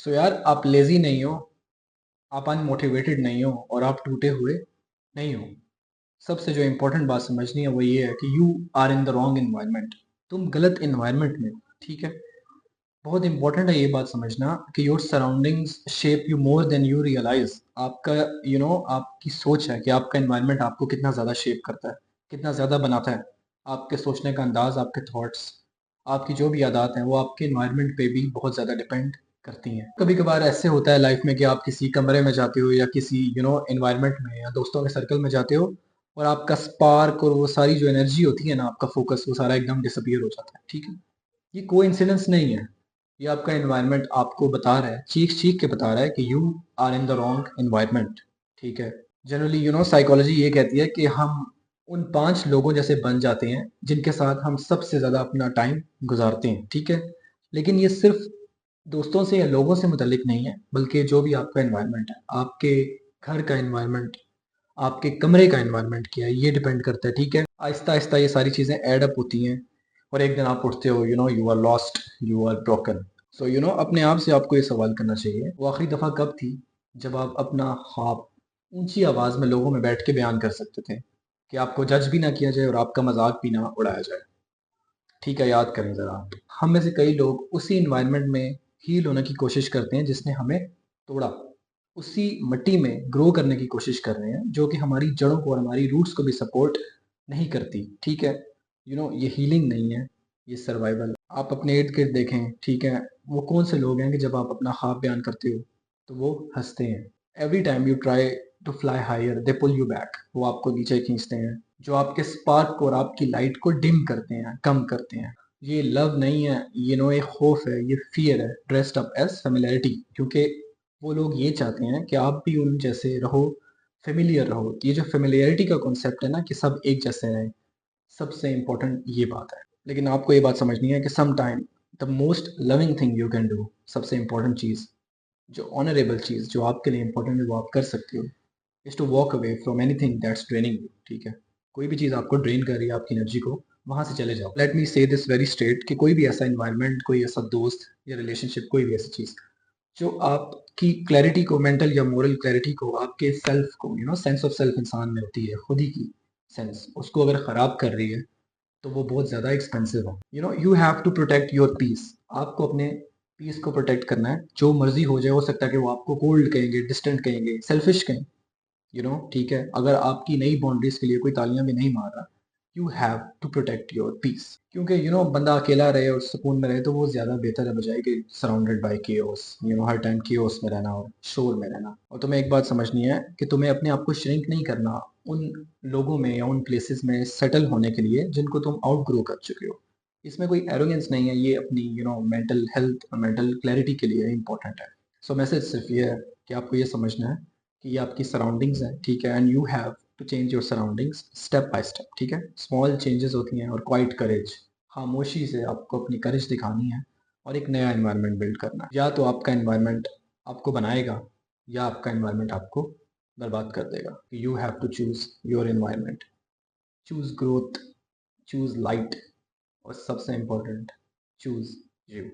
सो यार, आप लेजी नहीं हो, आप अनमोटिवेटेड नहीं हो और आप टूटे हुए नहीं हो। सबसे जो इम्पोर्टेंट बात समझनी है वो ये है कि you are in the wrong environment. तुम गलत इन्वायरमेंट में हो, ठीक है। बहुत इंपॉर्टेंट है ये बात समझना कि your surroundings shape you more than you realise. आपका आपकी सोच है कि आपका इन्वायरमेंट आपको कितना ज़्यादा शेप करता है, कितना ज़्यादा बनाता है। आपके सोचने का अंदाज, आपके थॉट्स, आपकी जो भी आदत हैं वो आपके इन्वायरमेंट पे भी बहुत ज़्यादा डिपेंड करती हैं। कभी कभार ऐसे होता है लाइफ में कि आप किसी कमरे में जाते हो या किसी इन्वायरमेंट में या दोस्तों के सर्कल में जाते हो और आपका स्पार्क और वो सारी जो एनर्जी होती है ना, आपका फोकस, वो सारा एकदम डिसअपियर हो जाता है, ठीक है। ये कोइंसिडेंस नहीं है, ये आपका एनवायरनमेंट आपको बता रहा है, चीख चीख के बता रहा है कि you are in the wrong environment, ठीक है। जनरली साइकोलॉजी ये कहती है कि हम उन 5 लोगों जैसे बन जाते हैं जिनके साथ हम सबसे ज़्यादा अपना टाइम गुजारते हैं, ठीक है। लेकिन ये सिर्फ दोस्तों से या लोगों से मुतल्लिक नहीं है, बल्कि जो भी आपका एनवायरनमेंट है, आपके घर का एनवायरनमेंट, आपके कमरे का एनवायरनमेंट क्या है, ये डिपेंड करता है, ठीक है। आहिस्ता आहिस्ता ये सारी चीज़ें ऐड अप होती हैं और एक दिन आप उठते हो, you are lost, you are broken. So अपने आप से आपको ये सवाल करना चाहिए, वो आखिरी दफ़ा कब थी जब आप अपना ख्वाब ऊंची आवाज़ में लोगों में बैठ के बयान कर सकते थे, कि आपको जज भी ना किया जाए और आपका मजाक भी ना उड़ाया जाए। ठीक है, याद करें ज़रा आप। हम में से कई लोग उसी इन्वायरमेंट में हील होने की कोशिश करते हैं जिसने हमें तोड़ा। उसी मिट्टी में ग्रो करने की कोशिश कर रहे हैं जो कि हमारी जड़ों को और हमारी रूट्स को भी सपोर्ट नहीं करती, ठीक है। ये हीलिंग नहीं है, ये सर्वाइवल। आप अपने इर्द गिर्द देखें, ठीक है। वो कौन से लोग हैं कि जब आप अपना ख्वाब बयान करते हो तो वो हंसते हैं। Every time you try to fly higher they pull you back, वो आपको नीचे खींचते हैं। जो आपके स्पार्क को और आपकी लाइट को डिम करते हैं, कम करते हैं। ये लव नहीं है, एक खौफ है, ये फियर है ड्रेस्ड अप एज फेमिलियरिटी, क्योंकि वो लोग ये चाहते हैं कि आप भी उन जैसे रहो, फेमिलियर रहो। ये जो फेमिलियरिटी का कॉन्सेप्ट है ना, कि सब एक जैसे हैं, सबसे इम्पोर्टेंट ये बात है। लेकिन आपको ये बात समझनी है कि some time the most loving thing you can do, सबसे इम्पोर्टेंट चीज़, जो ऑनरेबल चीज़ जो आपके लिए इम्पोर्टेंट है वो आप कर सकते हो, is to walk away from anything that's draining you, ठीक है। कोई भी चीज़ आपको ड्रेन कर रही है आपकी एनर्जी को, वहाँ से चले जाओ। लेट मी से दिस वेरी स्ट्रेट कि कोई भी ऐसा इन्वायरमेंट, कोई ऐसा दोस्त या रिलेशनशिप, कोई भी ऐसी चीज़ जो आपकी क्लैरिटी को, मेंटल या मोरल क्लैरिटी को, आपके सेल्फ को, सेंस ऑफ सेल्फ इंसान में होती है, खुद ही की सेंस, उसको अगर ख़राब कर रही है तो वो बहुत ज़्यादा एक्सपेंसिव है। You have to protect your peace. आपको अपने पीस को प्रोटेक्ट करना है, जो मर्जी हो जाए। हो सकता है कि वो आपको कोल्ड कहेंगे, डिस्टेंट कहेंगे, सेल्फिश कहें, ठीक है। अगर आपकी नई बाउंड्रीज के लिए कोई तालियां भी नहीं मार रहा, you have to protect your peace, क्योंकि बंदा अकेला रहे और सुकून में रहे तो वो ज़्यादा बेहतर है, बजाय कि surrounded by chaos, her time chaos में रहना और शोर में रहना। और तुम्हें एक बात समझनी है कि तुम्हें अपने आप को श्रिंक नहीं करना उन लोगों में या उन प्लेसेस में सेटल होने के लिए जिनको तुम आउट ग्रो कर चुके हो। इसमें कोई एरोगेंस नहीं है, ये अपनी मेंटल हेल्थ और मेंटल क्लैरिटी के लिए इंपॉर्टेंट है। सो मैसेज सिर्फ ये है कि आपको ये समझना है कि ये आपकी सराउंडिंग्स हैं, ठीक है। And you have to change your surroundings step by step, ठीक है। स्मॉल चेंजेस होती हैं और क्वाइट करेज, खामोशी से आपको अपनी करेज दिखानी है और एक नया एनवायरनमेंट बिल्ड करना है। या तो आपका एनवायरनमेंट आपको बनाएगा या आपका एनवायरनमेंट आपको बर्बाद कर देगा। You have to choose your environment, choose growth, choose light और सबसे इम्पोर्टेंट, चूज यू।